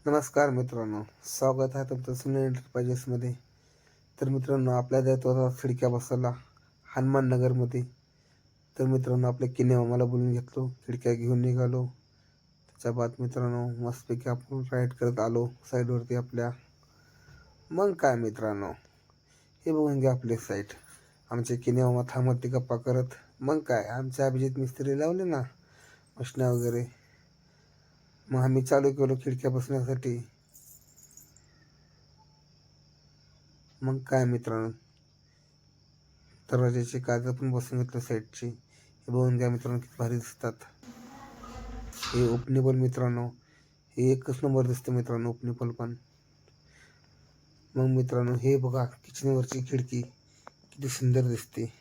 नमस्कार मित्रांनो, स्वागत आहे तुमचं सुनील एंटरप्राइजेसमध्ये. तर मित्रांनो, आपल्या द्यायचा होता खिडक्या बसवला हनुमान नगरमध्ये. तर मित्रांनो, आपल्या किने मामाला बोलून घेतलो, खिडक्या घेऊन निघालो. त्याच्या बाद मित्रांनो, मस्तपैकी आपण राईड करत आलो साईडवरती आपल्या. मग काय मित्रांनो, हे बघून घ्या आपले साईट. आमचे किने मामा थांबत गप्पा करत. मग काय, आमचे अभिजित मिस्त्री लावले ना मशना वगैरे. मग आम्ही चालू केलो खिडक्या बसण्यासाठी. मग काय मित्रांनो, दरवाजाची कागद पण बसून घेतलं साईडची. हे बघून घ्या मित्रांनो, किती भारी दिसतात. हे ओपनेबल मित्रांनो, हे एकच नंबर दिसतं मित्रांनो ओपनेबल पण. मग मित्रांनो, हे बघा किचनवरची खिडकी किती सुंदर दिसते.